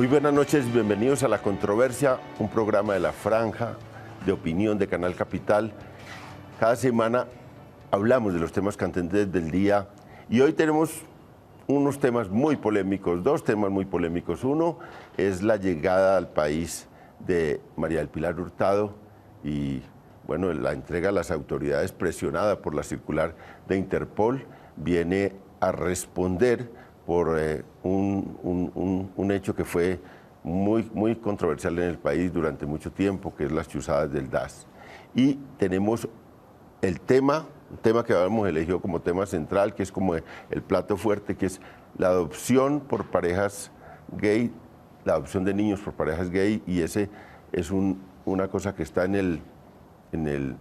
Muy buenas noches, bienvenidos a La Controversia, un programa de La Franja de Opinión de Canal Capital. Cada semana hablamos de los temas candentes del día y hoy tenemos unos temas muy polémicos, dos temas muy polémicos. Uno es la llegada al país de María del Pilar Hurtado y bueno, la entrega a las autoridades presionada por la circular de Interpol viene a responder por un hecho que fue muy controversial en el país durante mucho tiempo, que es las chuzadas del DAS. Y tenemos el tema que habíamos elegido como tema central, que es como el plato fuerte, que es la adopción por parejas gay, la adopción de niños por parejas gay, y ese es una cosa que está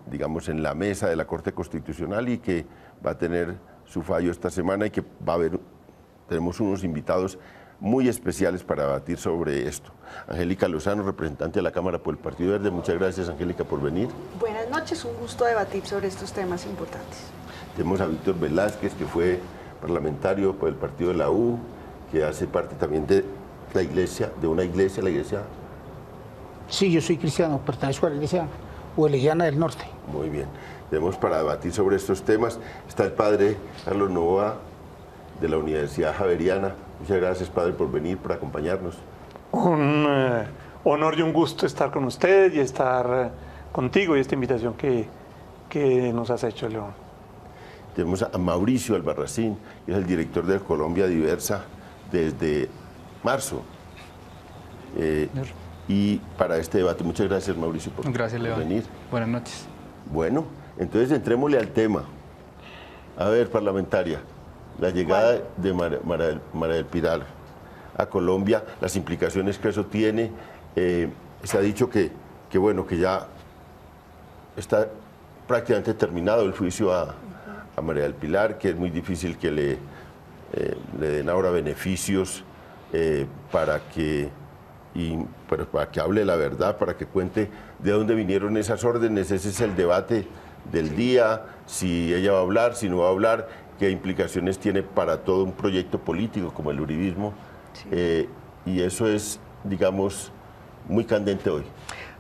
digamos, en la mesa de la Corte Constitucional y que va a tener su fallo esta semana y que tenemos unos invitados muy especiales para debatir sobre esto. Angélica Lozano, representante de la Cámara por el Partido Verde. Muchas gracias, Angélica, por venir. Buenas noches, un gusto debatir sobre estos temas importantes. Tenemos a Víctor Velázquez, que fue parlamentario por el partido de la U, que hace parte también de la iglesia, la iglesia. Sí, yo soy cristiano, pertenezco a la iglesia Huelellana del Norte. Muy bien. Tenemos para debatir sobre estos temas. Está el padre Carlos Novoa, de la Universidad Javeriana. Muchas gracias, padre, por venir, por acompañarnos. Un honor y un gusto estar con usted y estar contigo y esta invitación que nos has hecho, León. Tenemos a Mauricio Albarracín, que es el director de Colombia Diversa desde marzo. Y para este debate, muchas gracias, Mauricio, por venir. Buenas noches. Bueno, entonces entrémosle al tema. A ver, parlamentaria, la llegada de María del Pilar a Colombia, las implicaciones que eso tiene. Se ha dicho que ya está prácticamente terminado el juicio a María del Pilar, que es muy difícil que le den ahora beneficios para que hable la verdad, para que cuente de dónde vinieron esas órdenes. Ese es el debate del día, si ella va a hablar, si no va a hablar, qué implicaciones tiene para todo un proyecto político como el uribismo. Sí. Y eso es, digamos, muy candente hoy.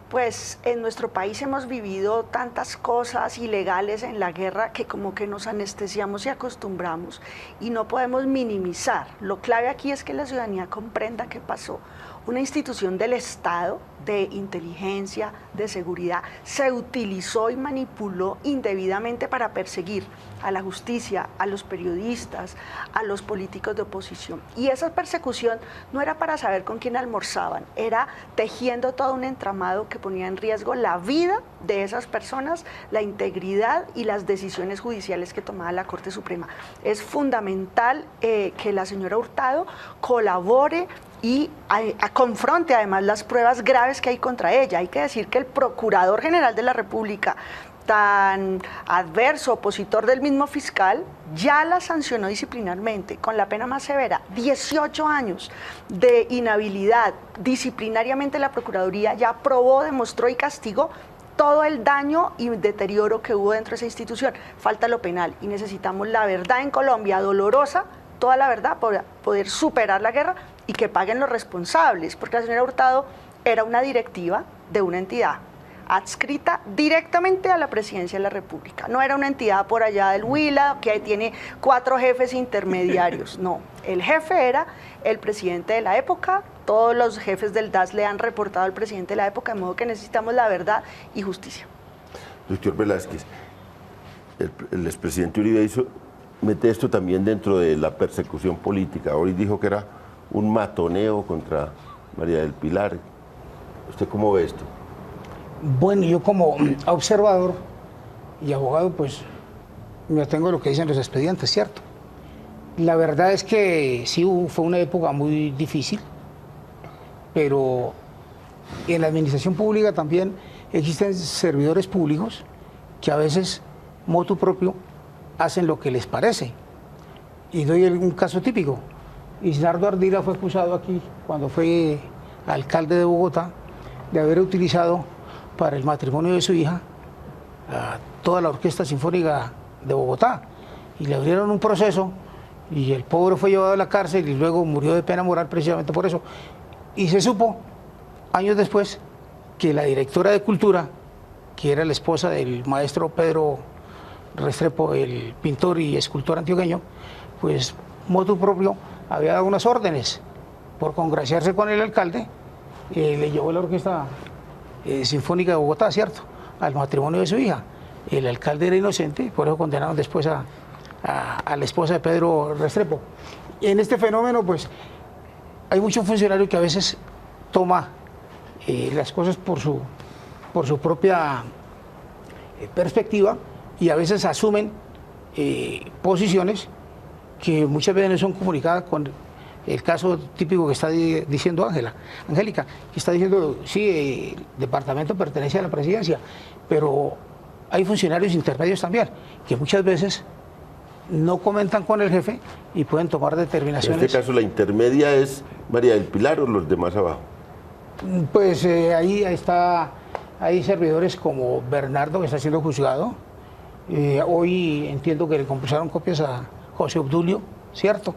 Pues en nuestro país hemos vivido tantas cosas ilegales en la guerra que como que nos anestesiamos y acostumbramos y no podemos minimizar. Lo clave aquí es que la ciudadanía comprenda qué pasó. Una institución del Estado, de inteligencia, de seguridad, se utilizó y manipuló indebidamente para perseguir a la justicia, a los periodistas, a los políticos de oposición. Y esa persecución no era para saber con quién almorzaban, era tejiendo todo un entramado que ponía en riesgo la vida de esas personas, la integridad y las decisiones judiciales que tomaba la Corte Suprema. Es fundamental que la señora Hurtado colabore y confronte además las pruebas graves que hay contra ella. Hay que decir que el Procurador General de la República, tan adverso, opositor del mismo fiscal, ya la sancionó disciplinarmente con la pena más severa, 18 años de inhabilidad. Disciplinariamente la Procuraduría ya probó, demostró y castigó todo el daño y deterioro que hubo dentro de esa institución. Falta lo penal y necesitamos la verdad en Colombia, dolorosa, toda la verdad para poder superar la guerra y que paguen los responsables, porque la señora Hurtado era una directiva de una entidad adscrita directamente a la Presidencia de la República. No era una entidad por allá del Huila, que tiene 4 jefes intermediarios. No, el jefe era el presidente de la época, todos los jefes del DAS le han reportado al presidente de la época, de modo que necesitamos la verdad y justicia. Doctor Velázquez, el expresidente Uribe mete esto también dentro de la persecución política. Hoy dijo que era un matoneo contra María del Pilar. ¿Usted cómo ve esto? Bueno, yo como observador y abogado, pues me atengo a lo que dicen los expedientes, ¿cierto? La verdad es que sí fue una época muy difícil, pero en la administración pública también existen servidores públicos que a veces, motu propio, hacen lo que les parece. Y doy un caso típico. Isnardo Ardila fue acusado aquí, cuando fue alcalde de Bogotá, de haber utilizado para el matrimonio de su hija a toda la Orquesta Sinfónica de Bogotá. Y le abrieron un proceso y el pobre fue llevado a la cárcel y luego murió de pena moral precisamente por eso. Y se supo, años después, que la directora de Cultura, que era la esposa del maestro Pedro Restrepo, el pintor y escultor antioqueño, pues motu propio había dado unas órdenes por congraciarse con el alcalde, le llevó la Orquesta Sinfónica de Bogotá, ¿cierto?, al matrimonio de su hija. El alcalde era inocente, por eso condenaron después a la esposa de Pedro Restrepo. En este fenómeno, pues, hay muchos funcionarios que a veces toma las cosas por su propia perspectiva y a veces asumen posiciones que muchas veces no son comunicadas con el caso típico que está diciendo Angélica, que está diciendo, sí, el departamento pertenece a la presidencia, pero hay funcionarios intermedios también, que muchas veces no comentan con el jefe y pueden tomar determinaciones. En este caso la intermedia es María del Pilar o los de más abajo. Pues ahí está, hay servidores como Bernardo, que está siendo juzgado. Hoy entiendo que le compusaron copias a José Obdulio, ¿cierto?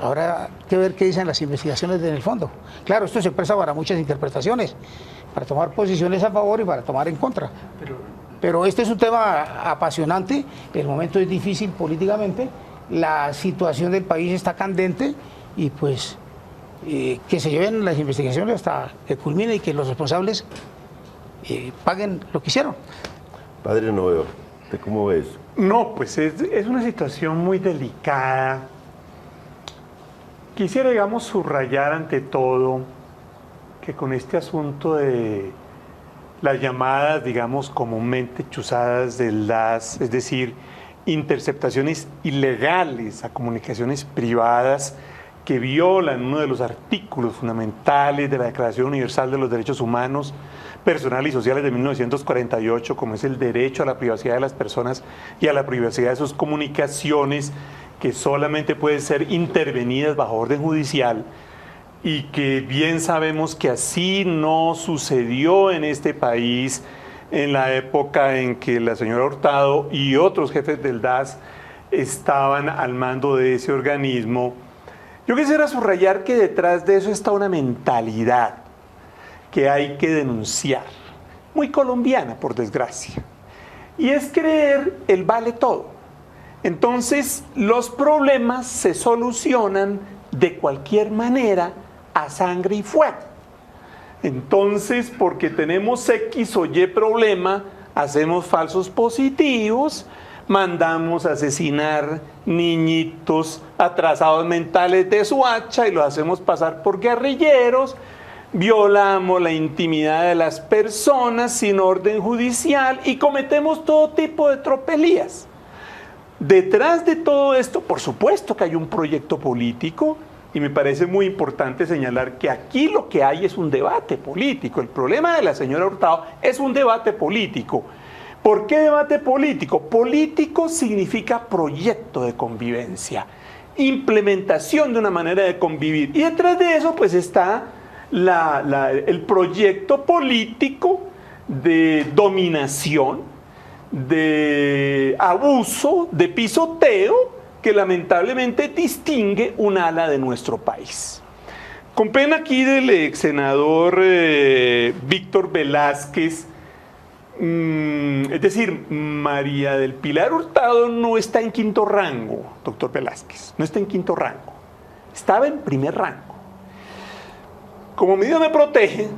Ahora hay que ver qué dicen las investigaciones en el fondo. Claro, esto se presta para muchas interpretaciones, para tomar posiciones a favor y para tomar en contra. Pero este es un tema apasionante, el momento es difícil políticamente, la situación del país está candente y pues que se lleven las investigaciones hasta que culmine y que los responsables paguen lo que hicieron. Padre Noveo, ¿usted cómo ves? No, pues es una situación muy delicada. Quisiera, digamos, subrayar ante todo que con este asunto de las llamadas, digamos, comúnmente chuzadas del DAS, es decir, interceptaciones ilegales a comunicaciones privadas que violan uno de los artículos fundamentales de la Declaración Universal de los Derechos Humanos, Personales y Sociales de 1948, como es el derecho a la privacidad de las personas y a la privacidad de sus comunicaciones, que solamente pueden ser intervenidas bajo orden judicial, y que bien sabemos que así no sucedió en este país en la época en que la señora Hurtado y otros jefes del DAS estaban al mando de ese organismo. Yo quisiera subrayar que detrás de eso está una mentalidad que hay que denunciar, muy colombiana por desgracia, y es creer el vale todo. Entonces los problemas se solucionan de cualquier manera a sangre y fuego. Entonces, porque tenemos X o Y problema, hacemos falsos positivos, mandamos a asesinar niñitos atrasados mentales de Soacha y los hacemos pasar por guerrilleros, violamos la intimidad de las personas sin orden judicial y cometemos todo tipo de tropelías. Detrás de todo esto, por supuesto que hay un proyecto político, y me parece muy importante señalar que aquí lo que hay es un debate político. El problema de la señora Hurtado es un debate político. ¿Por qué debate político? Político significa proyecto de convivencia, implementación de una manera de convivir. Y detrás de eso pues está el proyecto político de dominación, de abuso, de pisoteo, que lamentablemente distingue un ala de nuestro país. Con pena aquí del ex senador Víctor Velázquez, es decir, María del Pilar Hurtado no está en quinto rango, doctor Velázquez, no está en quinto rango, estaba en primer rango. Como medida me protege,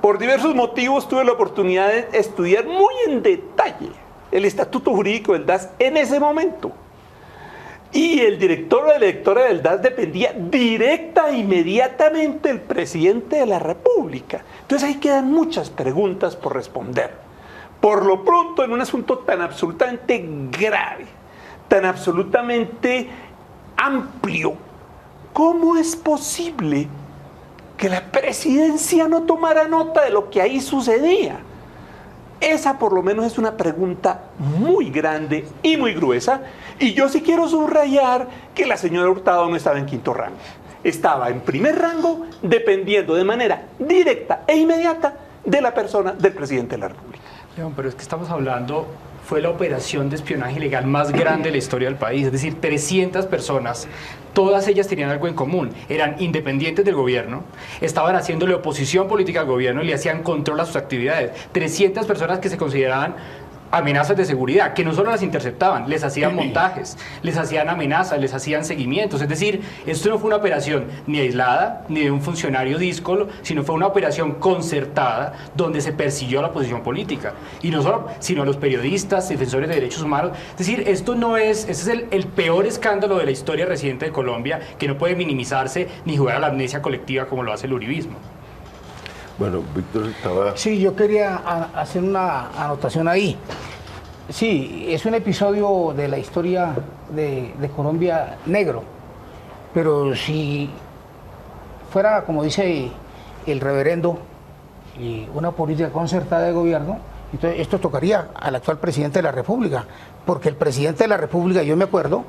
por diversos motivos tuve la oportunidad de estudiar muy en detalle el estatuto jurídico del DAS en ese momento. Y el director o la directora del DAS dependía directa e inmediatamente del presidente de la República. Entonces ahí quedan muchas preguntas por responder. Por lo pronto, en un asunto tan absolutamente grave, tan absolutamente amplio, ¿cómo es posible que la presidencia no tomara nota de lo que ahí sucedía? Esa por lo menos es una pregunta muy grande y muy gruesa, y yo sí quiero subrayar que la señora Hurtado no estaba en quinto rango, estaba en primer rango dependiendo de manera directa e inmediata de la persona del presidente de la República. León, pero es que estamos hablando fue la operación de espionaje ilegal más grande de la historia del país. Es decir, 300 personas, todas ellas tenían algo en común. Eran independientes del gobierno, estaban haciéndole oposición política al gobierno y le hacían control a sus actividades. 300 personas que se consideraban amenazas de seguridad, que no solo las interceptaban, les hacían montajes, les hacían amenazas, les hacían seguimientos. Es decir, esto no fue una operación ni aislada, ni de un funcionario díscolo, sino fue una operación concertada donde se persiguió a la oposición política. Y no solo, sino a los periodistas, defensores de derechos humanos. Es decir, esto no es, este es el peor escándalo de la historia reciente de Colombia, que no puede minimizarse ni jugar a la amnesia colectiva como lo hace el uribismo. Bueno, Víctor estaba... Sí, yo quería hacer una anotación ahí. Sí, es un episodio de la historia de Colombia negro, pero si fuera, como dice el reverendo, una política concertada de gobierno, entonces esto tocaría al actual presidente de la República, porque el presidente de la República, yo me acuerdo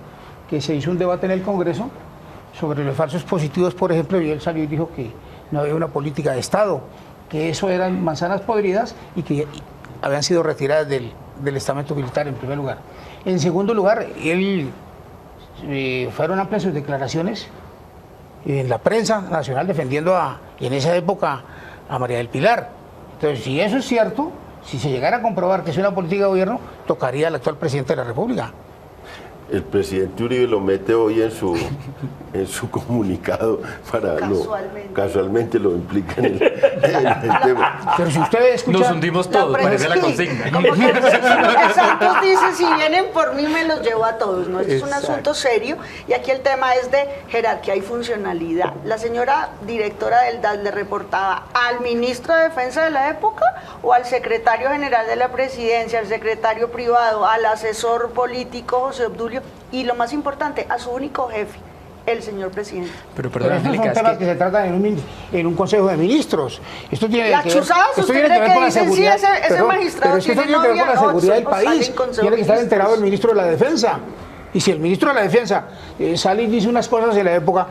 que se hizo un debate en el Congreso sobre los falsos positivos, por ejemplo, y él salió y dijo que no había una política de Estado, que eso eran manzanas podridas y que habían sido retiradas del estamento militar en primer lugar. En segundo lugar, fueron amplias sus declaraciones en la prensa nacional defendiendo en esa época a María del Pilar. Entonces, si eso es cierto, si se llegara a comprobar que es una política de gobierno, tocaría al actual presidente de la República. El presidente Uribe lo mete hoy en su comunicado para casualmente lo implica en el tema. Pero si ustedes escuchan... Nos hundimos todos, parece la consigna. Como que el Santos dice, si vienen por mí me los llevo a todos, ¿no? Esto es un asunto serio y aquí el tema es de jerarquía y funcionalidad. La señora directora del DAS le reportaba al ministro de Defensa de la época o al secretario general de la presidencia, al secretario privado, al asesor político José Obdulio y lo más importante, a su único jefe, el señor presidente. Pero estos son temas que se tratan en un consejo de ministros. Esto tiene Las chuzadas, esto tiene que ver con la seguridad. Sí, ese magistrado pero es que esto tiene que ver con la seguridad del país. Tiene que estar enterado el ministro de la Defensa. Y si el ministro de la Defensa sale y dice unas cosas en la época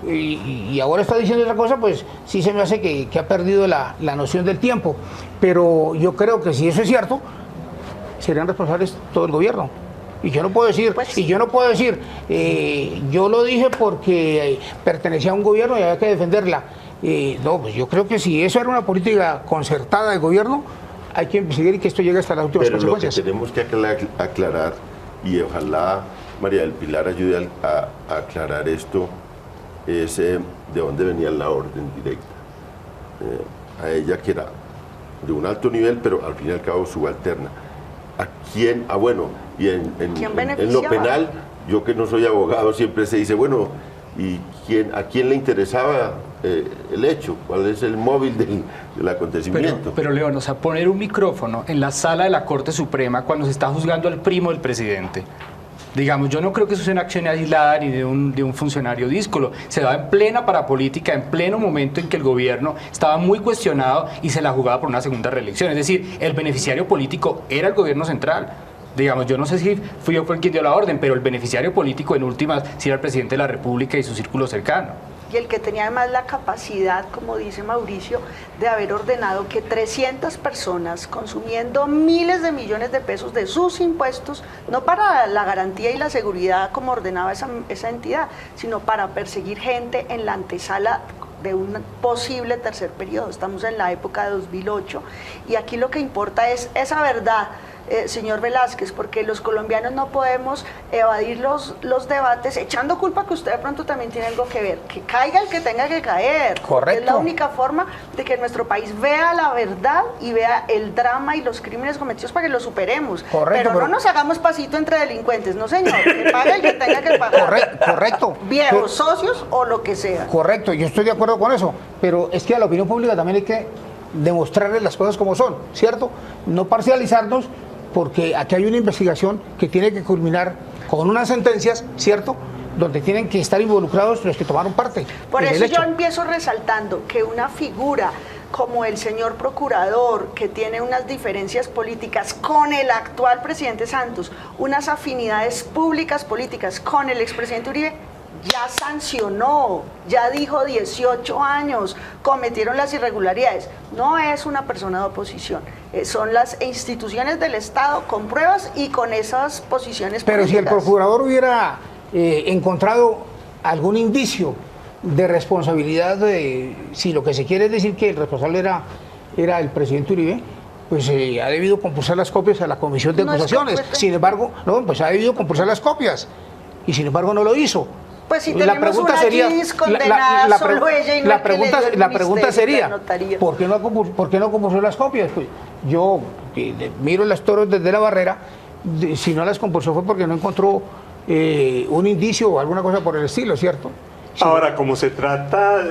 y ahora está diciendo otra cosa, pues sí se me hace que ha perdido la noción del tiempo. Pero yo creo que si eso es cierto, serían responsables todo el gobierno. Y yo no puedo decir, yo lo dije porque pertenecía a un gobierno y había que defenderla. No, pues yo creo que si eso era una política concertada del gobierno, hay que investigar y que esto llegue hasta las últimas consecuencias. Pero lo que tenemos que aclarar, y ojalá María del Pilar ayude a aclarar esto, es de dónde venía la orden directa. A ella, que era de un alto nivel, pero al fin y al cabo subalterna. ¿A quién? Bueno, y en lo penal, yo que no soy abogado, siempre se dice, bueno, ¿y a quién le interesaba el hecho? ¿Cuál es el móvil del acontecimiento? Pero León, o sea, poner un micrófono en la sala de la Corte Suprema cuando se está juzgando al primo del presidente. Digamos, yo no creo que eso sea una acción aislada ni de un funcionario díscolo. Se da en plena parapolítica, en pleno momento en que el gobierno estaba muy cuestionado y se la jugaba por una segunda reelección. Es decir, el beneficiario político era el gobierno central. Digamos, yo no sé si fue quien dio la orden, pero el beneficiario político en últimas sí era el presidente de la República y su círculo cercano. Y el que tenía además la capacidad, como dice Mauricio, de haber ordenado que 300 personas consumiendo miles de millones de pesos de sus impuestos, no para la garantía y la seguridad como ordenaba esa entidad, sino para perseguir gente en la antesala de un posible tercer periodo. Estamos en la época de 2008 y aquí lo que importa es esa verdad, señor Velázquez, porque los colombianos no podemos evadir los debates echando culpa que usted de pronto también tiene algo que ver, que caiga el que tenga que caer. Correcto. Es la única forma de que nuestro país vea la verdad y vea el drama y los crímenes cometidos para que los superemos. Correcto, pero no nos hagamos pasito entre delincuentes, no señor, que pague el que tenga que pagar. Correcto. Viejos, socios o lo que sea. Correcto, yo estoy de acuerdo con eso, pero es que a la opinión pública también hay que demostrarles las cosas como son, ¿cierto? No parcializarnos, porque aquí hay una investigación que tiene que culminar con unas sentencias, ¿cierto?, donde tienen que estar involucrados los que tomaron parte. Por eso yo empiezo resaltando que una figura como el señor procurador, que tiene unas diferencias políticas con el actual presidente Santos, unas afinidades públicas políticas con el expresidente Uribe, ya sancionó, ya dijo 18 años, cometieron las irregularidades. No es una persona de oposición, son las instituciones del Estado con pruebas y con esas posiciones Pero políticas. si el procurador hubiera encontrado algún indicio de responsabilidad, si lo que se quiere es decir que el responsable era el presidente Uribe, pues ha debido compulsar las copias a la comisión de No es acusaciones. que, pues, Sin embargo, no, pues ha debido compulsar las copias y sin embargo no lo hizo. Pues si tenemos una Gis condenada, solo ella y no el que le dio el la pregunta ministerio, sería, la notaría. ¿por qué no compulsó las copias? Pues yo miro las toros desde la barrera, si no las compulsó fue porque no encontró un indicio o alguna cosa por el estilo, ¿cierto? Sí. Ahora, como se trata,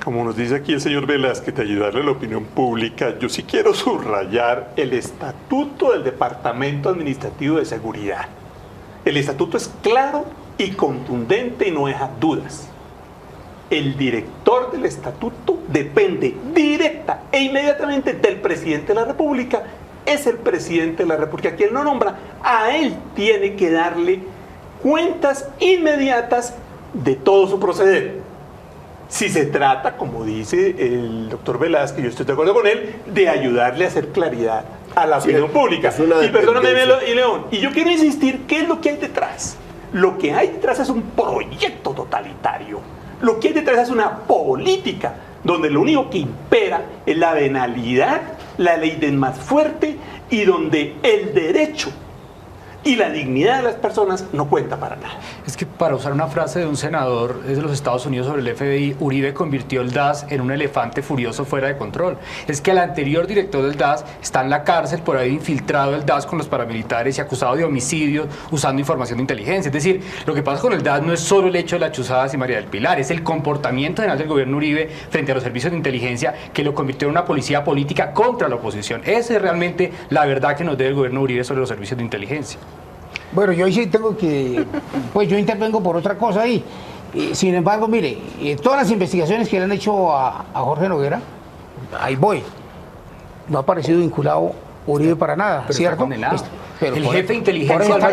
como nos dice aquí el señor Velázquez, de ayudarle a la opinión pública, yo sí quiero subrayar el estatuto del Departamento Administrativo de Seguridad. El estatuto es claro y contundente y no deja dudas. El director del estatuto depende directa e inmediatamente del presidente de la República. Es el presidente de la República quien lo nombra. A él tiene que darle cuentas inmediatas de todo su proceder. Si se trata, como dice el doctor Velázquez, yo estoy de acuerdo con él, de ayudarle a hacer claridad a la opinión pública. Y perdóname, y León, y yo quiero insistir, ¿qué es lo que hay detrás? Lo que hay detrás es un proyecto totalitario. Lo que hay detrás es una política donde lo único que impera es la venalidad, la ley del más fuerte y donde el derecho y la dignidad de las personas no cuenta para nada. Es que, para usar una frase de un senador de los Estados Unidos sobre el FBI, Uribe convirtió el DAS en un elefante furioso fuera de control. Es que el anterior director del DAS está en la cárcel por haber infiltrado el DAS con los paramilitares y acusado de homicidios usando información de inteligencia. Es decir, lo que pasa con el DAS no es solo el hecho de las chuzadas y María del Pilar, es el comportamiento general del gobierno Uribe frente a los servicios de inteligencia que lo convirtió en una policía política contra la oposición. Esa es realmente la verdad que nos debe el gobierno Uribe sobre los servicios de inteligencia. Bueno, yo sí tengo que, pues yo intervengo por otra cosa ahí. Sin embargo, mire, todas las investigaciones que le han hecho a Jorge Noguera, ahí voy. No ha aparecido vinculado Uribe para nada, pero ¿cierto? Está condenado. Pero el jefe de inteligencia está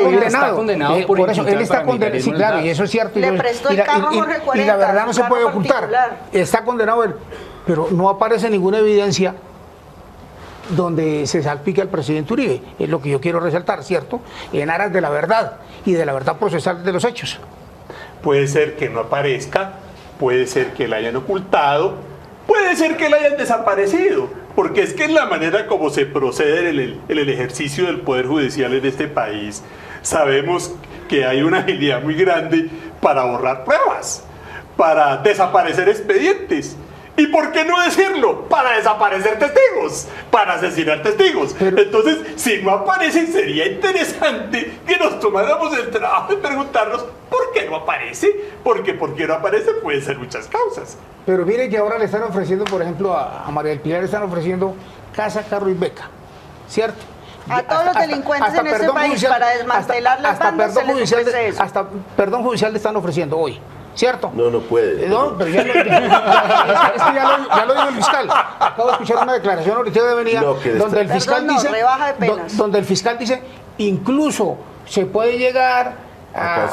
condenado por eso él está condenado, sí, claro, y eso es cierto. Le prestó el carro a Jorge 40, y la verdad no se puede ocultar. Particular. Está condenado él, pero no aparece ninguna evidencia donde se salpique al presidente Uribe, es lo que yo quiero resaltar, ¿cierto? En aras de la verdad y de la verdad procesal de los hechos. Puede ser que no aparezca, puede ser que la hayan ocultado, puede ser que la hayan desaparecido, porque es que es la manera como se procede en el ejercicio del Poder Judicial en este país. Sabemos que hay una agilidad muy grande para borrar pruebas, para desaparecer expedientes. ¿Y por qué no decirlo? Para desaparecer testigos, para asesinar testigos. Entonces, si no aparecen, sería interesante que nos tomáramos el trabajo de preguntarnos por qué no aparece. Porque por qué no aparece pueden ser muchas causas. Pero mire que ahora le están ofreciendo, por ejemplo, a María del Pilar le están ofreciendo casa, carro y beca, ¿cierto? A todos los delincuentes en este país para desmantelar las bandas se les ofrece eso. Hasta perdón judicial le están ofreciendo hoy, ¿cierto? No puede. No, pero es que ya lo dijo el fiscal. Acabo de escuchar una declaración ahorita de venida donde el fiscal dice, rebaja de penas. donde el fiscal dice, incluso se puede llegar a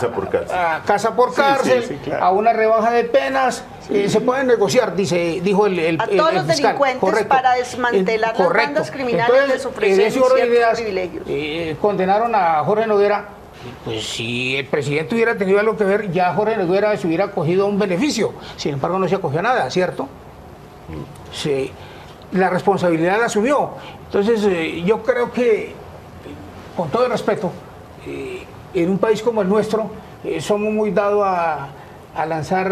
casa por cárcel, sí, claro. A una rebaja de penas, se pueden negociar, dijo el a todos los fiscal. delincuentes, Correcto. para desmantelar las bandas criminales. Entonces, les ofrecen ciertos privilegios. Condenaron a Jorge Noguera. Pues si el presidente hubiera tenido algo que ver, ya Jorge Noguera se hubiera acogido a un beneficio. Sin embargo, no se acogió a nada, ¿cierto? Sí, la responsabilidad la asumió. Entonces, yo creo que, con todo el respeto, en un país como el nuestro, somos muy dados a lanzar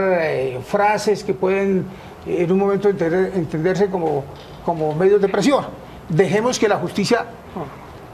frases que pueden en un momento entenderse como medios de presión. Dejemos que la justicia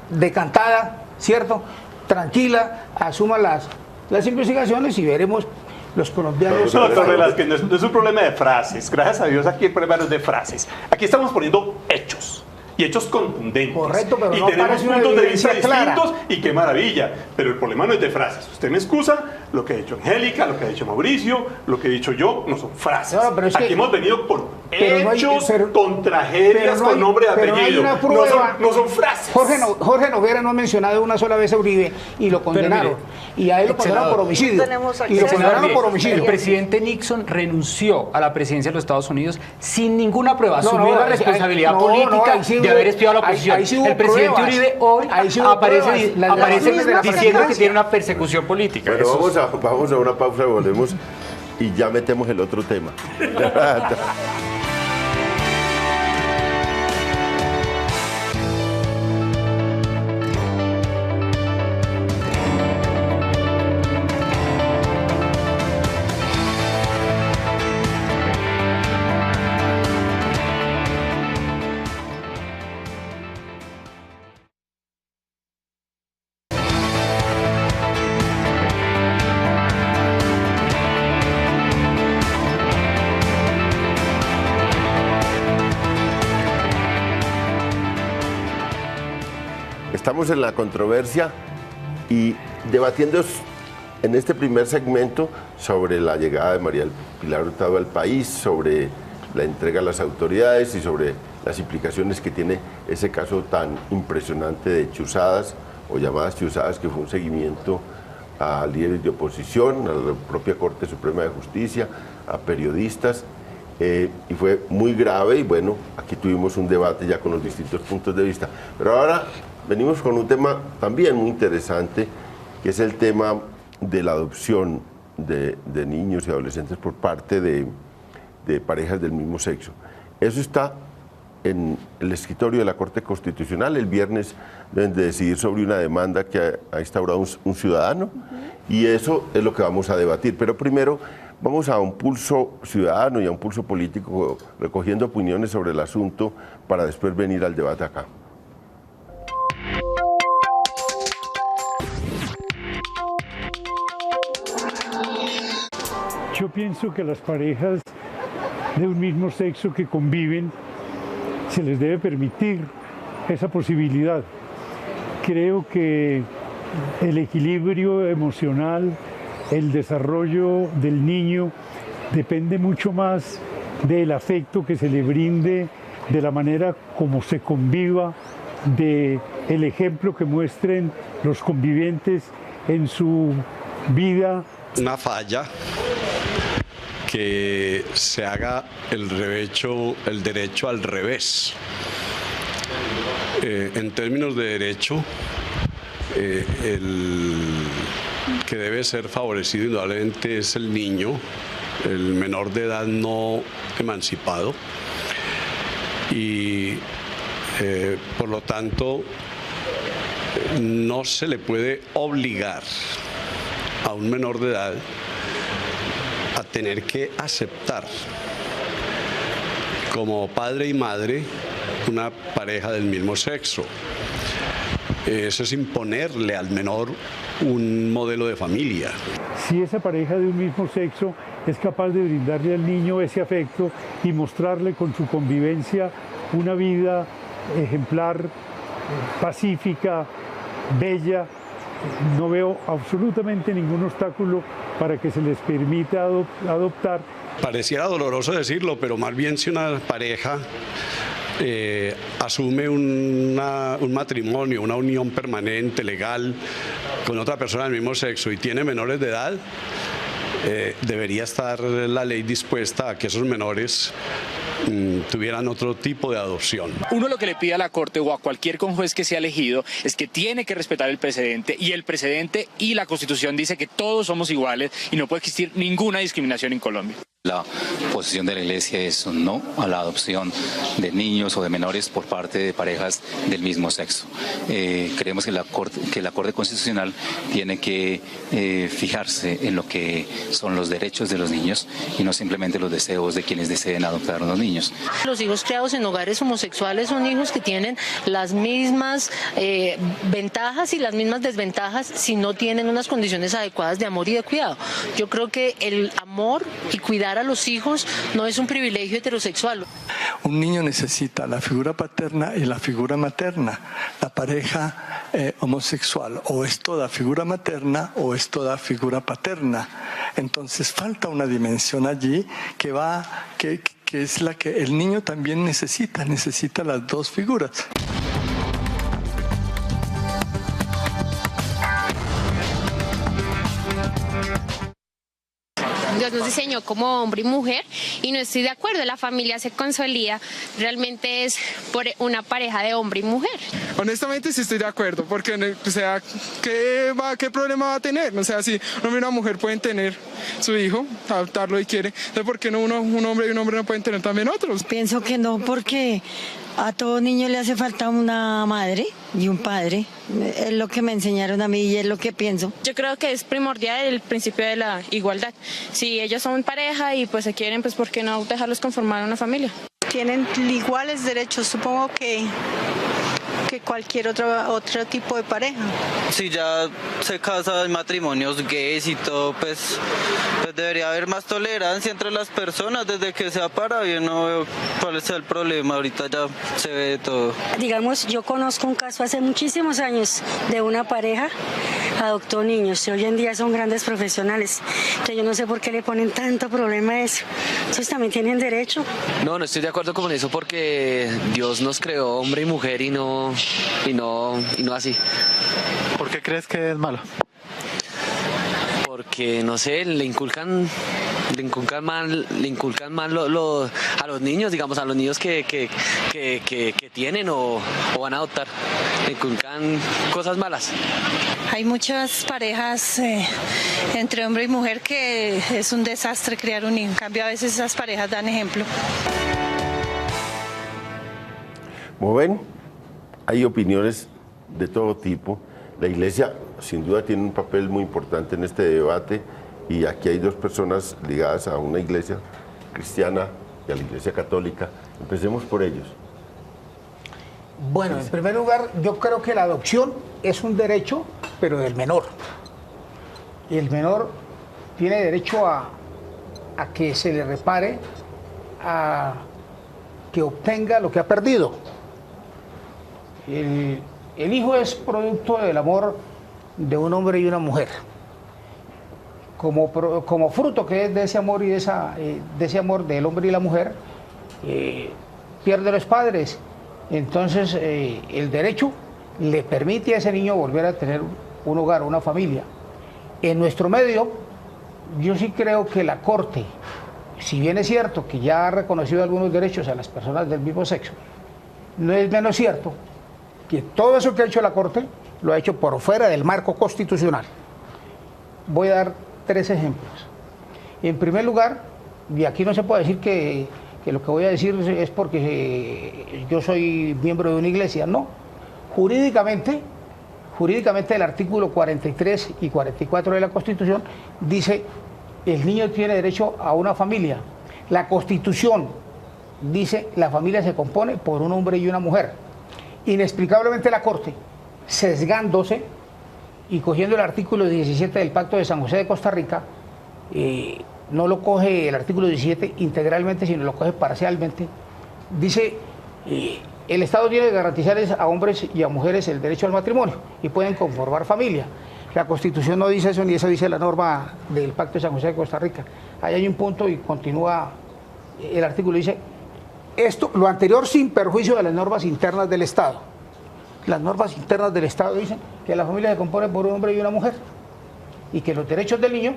decantada, ¿cierto?, tranquila, asuma las investigaciones y veremos los colombianos. No, doctor Velázquez, no es un problema de frases. Gracias a Dios aquí el problema no es de frases. Aquí estamos poniendo hechos. Y hechos contundentes. Correcto, pero y no tenemos parece una puntos de vista evidencia clara. distintos y qué maravilla. Pero el problema no es de frases. Usted me excusa, lo que ha dicho Angélica, lo que ha dicho Mauricio, lo que he dicho yo, no son frases. No, pero es aquí que, hemos venido con hechos, no hay, con tragedias, con nombre y apellido. No, no son frases. Jorge Noguera no ha mencionado una sola vez a Uribe y lo condenaron. Y a él lo condenaron por homicidio. Y lo condenaron por homicidio. El presidente Nixon renunció a la presidencia de los Estados Unidos sin ninguna prueba. Asumió la responsabilidad política de haber espiado a la oposición. El presidente Uribe hoy aparece diciendo que tiene una persecución política. Bueno, vamos a una pausa y volvemos y ya metemos el otro tema. Estamos en la controversia y debatiendo en este primer segmento sobre la llegada de María del Pilar Hurtado al país, sobre la entrega a las autoridades y sobre las implicaciones que tiene ese caso tan impresionante de chuzadas o llamadas chuzadas, que fue un seguimiento a líderes de oposición, a la propia Corte Suprema de Justicia, a periodistas, y fue muy grave. Y bueno, aquí tuvimos un debate ya con los distintos puntos de vista. Pero ahora venimos con un tema también muy interesante, que es el tema de la adopción de niños y adolescentes por parte de parejas del mismo sexo. Eso está en el escritorio de la Corte Constitucional. El viernes deben de decidir sobre una demanda que ha instaurado un ciudadano, y eso es lo que vamos a debatir. Pero primero vamos a un pulso ciudadano y a un pulso político, recogiendo opiniones sobre el asunto para después venir al debate acá. Yo pienso que las parejas de un mismo sexo que conviven se les debe permitir esa posibilidad. Creo que el equilibrio emocional, el desarrollo del niño depende mucho más del afecto que se le brinde, de la manera como se conviva, del ejemplo que muestren los convivientes en su vida. Una falla que se haga el derecho al revés. En términos de derecho, el que debe ser favorecido indudablemente es el niño, el menor de edad no emancipado, y por lo tanto no se le puede obligar a un menor de edad a tener que aceptar como padre y madre una pareja del mismo sexo. Eso es imponerle al menor un modelo de familia. Si esa pareja de un mismo sexo es capaz de brindarle al niño ese afecto y mostrarle con su convivencia una vida ejemplar, pacífica, bella, no veo absolutamente ningún obstáculo para que se les permita adoptar. Pareciera doloroso decirlo, pero más bien si una pareja asume un matrimonio, una unión permanente, legal, con otra persona del mismo sexo y tiene menores de edad, debería estar la ley dispuesta a que esos menores tuvieran otro tipo de adopción. Uno lo que le pide a la Corte o a cualquier juez que sea elegido es que tiene que respetar el precedente, y el precedente y la Constitución dice que todos somos iguales y no puede existir ninguna discriminación en Colombia. La posición de la Iglesia es un no a la adopción de niños o de menores por parte de parejas del mismo sexo. Creemos que la Corte Constitucional tiene que fijarse en lo que son los derechos de los niños y no simplemente los deseos de quienes deseen adoptar a los niños. Los hijos criados en hogares homosexuales son hijos que tienen las mismas ventajas y las mismas desventajas si no tienen unas condiciones adecuadas de amor y de cuidado. Yo creo que el amor y cuidar a los hijos no es un privilegio heterosexual. Un niño necesita la figura paterna y la figura materna. La pareja homosexual o es toda figura materna o es toda figura paterna. Entonces falta una dimensión allí que es la que el niño también necesita las dos figuras. Dios nos diseñó como hombre y mujer y no estoy de acuerdo. La familia se consolida, realmente es por una pareja de hombre y mujer. Honestamente sí estoy de acuerdo, porque o sea, ¿qué problema va a tener? O sea, si un hombre y una mujer pueden tener su hijo, adoptarlo y quiere, entonces ¿por qué no un hombre y un hombre no pueden tener también otros? Pienso que no, porque a todo niño le hace falta una madre y un padre. Es lo que me enseñaron a mí y es lo que pienso. Yo creo que es primordial el principio de la igualdad. Si ellos son pareja y pues se quieren, pues ¿por qué no dejarlos conformar una familia? Tienen iguales derechos, supongo que cualquier otro tipo de pareja. Si ya se casan matrimonios gays y todo, pues debería haber más tolerancia entre las personas, desde que sea para bien, no veo cuál es el problema, ahorita ya se ve de todo. Digamos, yo conozco un caso hace muchísimos años de una pareja, adoptó niños y hoy en día son grandes profesionales, entonces yo no sé por qué le ponen tanto problema a eso, entonces también tienen derecho. No estoy de acuerdo con eso porque Dios nos creó hombre y mujer y no así. ¿Por qué crees que es malo? Porque, no sé, le inculcan mal a los niños, digamos, a los niños que tienen o van a adoptar. Le inculcan cosas malas. Hay muchas parejas entre hombre y mujer que es un desastre criar un hijo. En cambio, a veces esas parejas dan ejemplo. Como ven, hay opiniones de todo tipo. La Iglesia, sin duda, tiene un papel muy importante en este debate y aquí hay dos personas ligadas a una iglesia cristiana y a la Iglesia católica. Empecemos por ellos. Bueno, en primer lugar, yo creo que la adopción es un derecho, pero del menor. Y el menor tiene derecho a que se le repare, a que obtenga lo que ha perdido. El hijo es producto del amor de un hombre y una mujer. Como fruto que es de ese amor y de ese amor del hombre y la mujer, pierde los padres. Entonces el derecho le permite a ese niño volver a tener un hogar, una familia. En nuestro medio, yo sí creo que la Corte, si bien es cierto que ya ha reconocido algunos derechos a las personas del mismo sexo, no es menos cierto que todo eso que ha hecho la Corte lo ha hecho por fuera del marco constitucional. Voy a dar 3 ejemplos. En primer lugar, y aquí no se puede decir que lo que voy a decir es porque yo soy miembro de una iglesia, no. Jurídicamente el artículo 43 y 44 de la Constitución dice el niño tiene derecho a una familia. La Constitución dice la familia se compone por un hombre y una mujer. Inexplicablemente la Corte, sesgándose y cogiendo el artículo 17 del Pacto de San José de Costa Rica, no lo coge el artículo 17 integralmente, sino lo coge parcialmente, dice el Estado tiene que garantizar a hombres y a mujeres el derecho al matrimonio y pueden conformar familia. La Constitución no dice eso, ni eso dice la norma del Pacto de San José de Costa Rica. Ahí hay un punto y continúa el artículo, dice esto, lo anterior sin perjuicio de las normas internas del Estado. Las normas internas del Estado dicen que la familia se compone por un hombre y una mujer y que los derechos del niño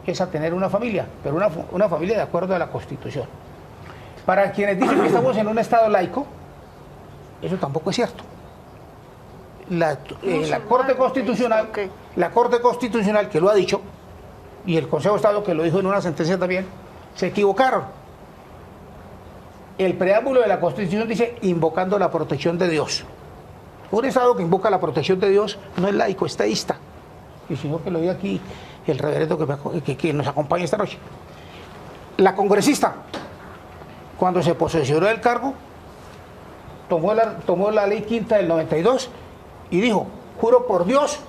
es a tener una familia, pero una familia de acuerdo a la Constitución. Para quienes dicen que estamos en un Estado laico, eso tampoco es cierto. La Corte Constitucional que lo ha dicho, y el Consejo de Estado que lo dijo en una sentencia también, se equivocaron. El preámbulo de la Constitución dice invocando la protección de Dios. Un Estado que invoca la protección de Dios no es laico, es teísta. Y si no, que lo diga aquí el reverendo que nos acompaña esta noche. La congresista, cuando se posesionó del cargo, tomó la ley quinta del 92 y dijo, juro por Dios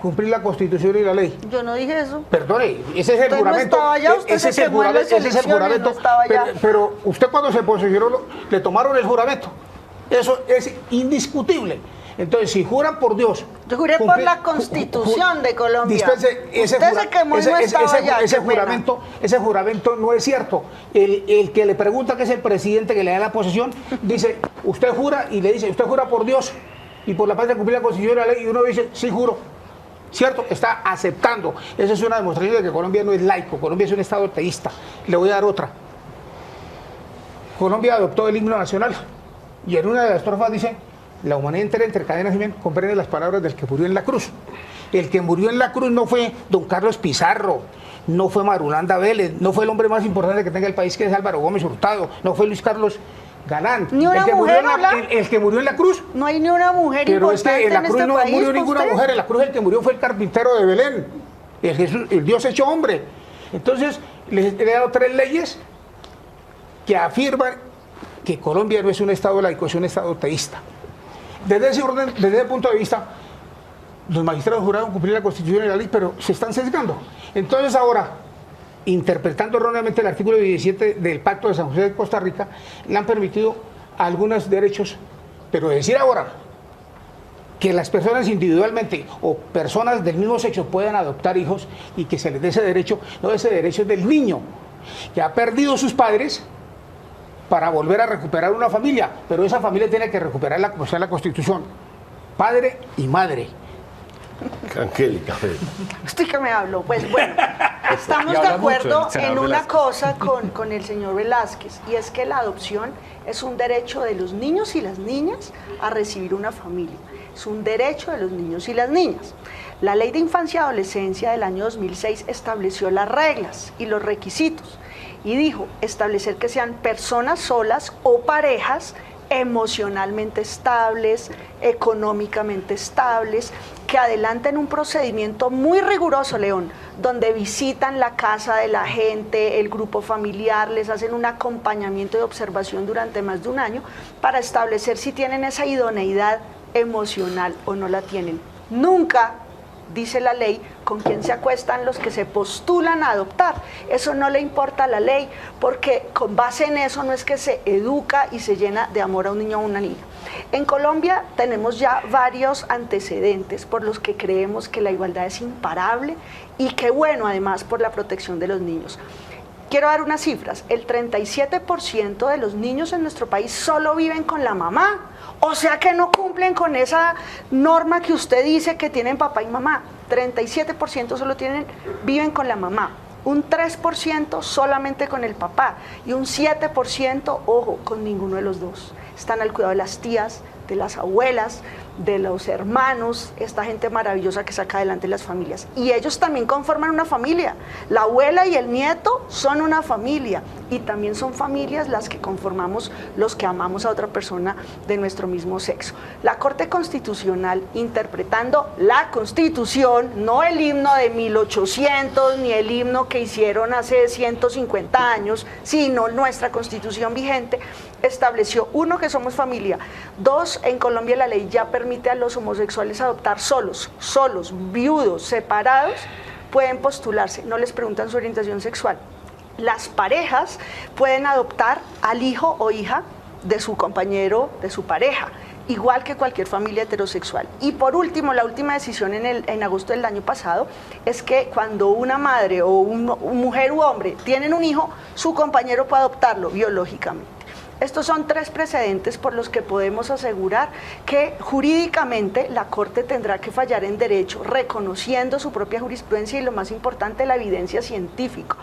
cumplir la Constitución y la ley. Yo no dije eso. Perdone, ese es el juramento. No allá, ese es el juramento. Pero usted cuando se posesionó le tomaron el juramento. Eso es indiscutible. Entonces, si juran por Dios... Yo juré por la Constitución de Colombia. Dispense, ese juramento no es cierto. El que le pregunta, que es el presidente que le da la posesión, dice, usted jura, y le dice, usted jura por Dios y por la paz de cumplir la Constitución y la ley, y uno dice, sí juro. ¿cierto? Está aceptando. Esa es una demostración de que Colombia no es laico, Colombia es un Estado teísta. Le voy a dar otra. Colombia adoptó el himno nacional y en una de las estrofas dice: la humanidad entera entre cadenas y bien comprende las palabras del que murió en la cruz. El que murió en la cruz no fue don Carlos Pizarro, no fue Marulanda Vélez, no fue el hombre más importante que tenga el país, que es Álvaro Gómez Hurtado, no fue Luis Carlos Galán. Ni una mujer, el que murió en la cruz. No hay ni una mujer pero es que en la en cruz este no país, murió ninguna ¿usted? mujer, en la cruz el que murió fue el carpintero de Belén, el Dios hecho hombre. Entonces, les he dado 3 leyes que afirman que Colombia no es un Estado laico, es un Estado teísta. Desde ese orden, desde ese punto de vista, los magistrados juraron cumplir la Constitución y la ley, pero se están sesgando. Entonces ahora, interpretando erróneamente el artículo 17 del Pacto de San José de Costa Rica, le han permitido algunos derechos, pero decir ahora que las personas individualmente o personas del mismo sexo puedan adoptar hijos y que se les dé ese derecho, no, ese derecho es del niño, que ha perdido sus padres para volver a recuperar una familia, pero esa familia tiene que recuperarla como sea la Constitución, padre y madre. Angélica, ¿Usted qué me habló? Pues bueno, estamos de acuerdo en una cosa con el señor Velázquez, y es que la adopción es un derecho de los niños y las niñas a recibir una familia. Es un derecho de los niños y las niñas. La Ley de Infancia y Adolescencia del año 2006 estableció las reglas y los requisitos y dijo establecer que sean personas solas o parejas emocionalmente estables, económicamente estables, que adelanten un procedimiento muy riguroso, León, donde visitan la casa de la gente, el grupo familiar, les hacen un acompañamiento de observación durante más de un año para establecer si tienen esa idoneidad emocional o no la tienen. Nunca, dice la ley, con quién se acuestan los que se postulan a adoptar. Eso no le importa a la ley, porque con base en eso no es que se educa y se llena de amor a un niño o a una niña. En Colombia tenemos ya varios antecedentes por los que creemos que la igualdad es imparable y que bueno, además, por la protección de los niños. Quiero dar unas cifras. El 37% de los niños en nuestro país solo viven con la mamá. O sea que no cumplen con esa norma que usted dice que tienen papá y mamá. 37% solo viven con la mamá. Un 3% solamente con el papá. Y un 7%, ojo, con ninguno de los dos. Están al cuidado de las tías, de las abuelas, de los hermanos, esta gente maravillosa que saca adelante las familias. Y ellos también conforman una familia. La abuela y el nieto son una familia. Y también son familias las que conformamos los que amamos a otra persona de nuestro mismo sexo. La Corte Constitucional, interpretando la Constitución, no el himno de 1800, ni el himno que hicieron hace 150 años, sino nuestra Constitución vigente, estableció, 1, que somos familia, 2, en Colombia la ley ya permite a los homosexuales adoptar solos, viudos, separados, pueden postularse, no les preguntan su orientación sexual. Las parejas pueden adoptar al hijo o hija de su compañero, de su pareja, igual que cualquier familia heterosexual. Y por último, la última decisión en agosto del año pasado es que cuando una madre o una mujer u hombre tienen un hijo, su compañero puede adoptarlo biológicamente. Estos son 3 precedentes por los que podemos asegurar que jurídicamente la Corte tendrá que fallar en derecho, reconociendo su propia jurisprudencia y, lo más importante, la evidencia científica.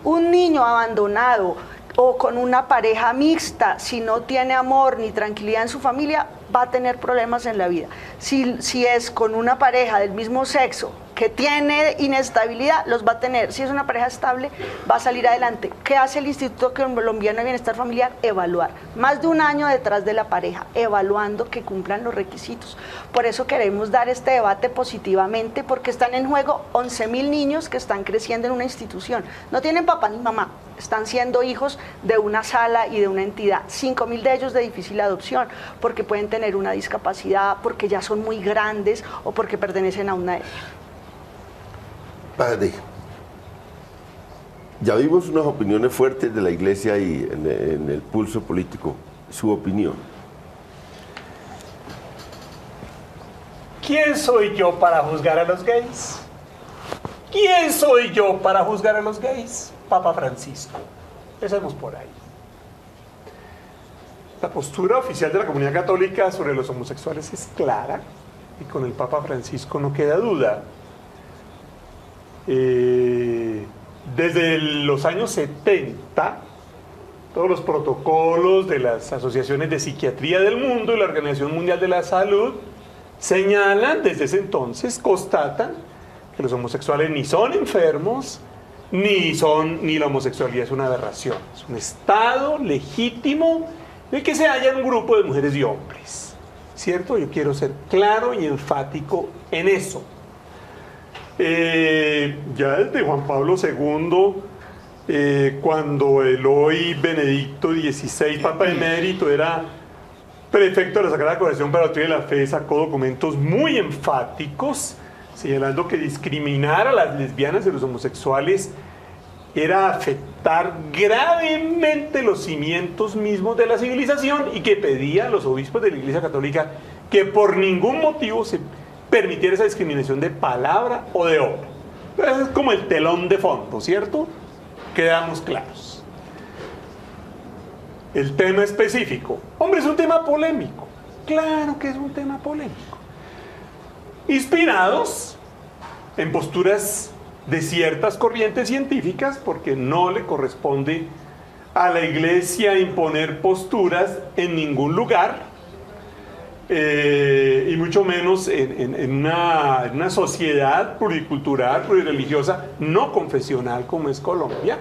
Un niño abandonado o con una pareja mixta, si no tiene amor ni tranquilidad en su familia, va a tener problemas en la vida. Si es con una pareja del mismo sexo que tiene inestabilidad, los va a tener. Si es una pareja estable, va a salir adelante. ¿Qué hace el Instituto Colombiano de Bienestar Familiar? Evaluar. Más de un año detrás de la pareja, evaluando que cumplan los requisitos. Por eso queremos dar este debate positivamente, porque están en juego 11.000 niños que están creciendo en una institución. No tienen papá ni mamá, están siendo hijos de una sala y de una entidad. 5.000 de ellos de difícil adopción, porque pueden tener una discapacidad, porque ya son muy grandes o porque pertenecen a una etnia. Padre, ya vimos unas opiniones fuertes de la Iglesia y en el pulso político. Su opinión. ¿Quién soy yo para juzgar a los gays? ¿Quién soy yo para juzgar a los gays? Papa Francisco. Empecemos por ahí. La postura oficial de la comunidad católica sobre los homosexuales es clara y con el Papa Francisco no queda duda. Desde los años 70, todos los protocolos de las asociaciones de psiquiatría del mundo y la Organización Mundial de la Salud señalan, desde ese entonces, constatan que los homosexuales ni son enfermos, ni la homosexualidad es una aberración. Es un estado legítimo de que se haya un grupo de mujeres y hombres. ¿Cierto? Yo quiero ser claro y enfático en eso. Ya desde Juan Pablo II, cuando el hoy Benedicto XVI, Papa Emérito, era prefecto de la Sagrada Congregación para la Doctrina de la Fe, sacó documentos muy enfáticos señalando que discriminar a las lesbianas y los homosexuales era afectar gravemente los cimientos mismos de la civilización, y que pedía a los obispos de la Iglesia Católica que por ningún motivo se permitiera esa discriminación de palabra o de obra. Es como el telón de fondo, ¿cierto? Quedamos claros. El tema específico. Hombre, es un tema polémico. Claro que es un tema polémico. Inspirados en posturas de ciertas corrientes científicas, porque no le corresponde a la Iglesia imponer posturas en ningún lugar, y mucho menos en una sociedad pluricultural, plurireligiosa, no confesional como es Colombia.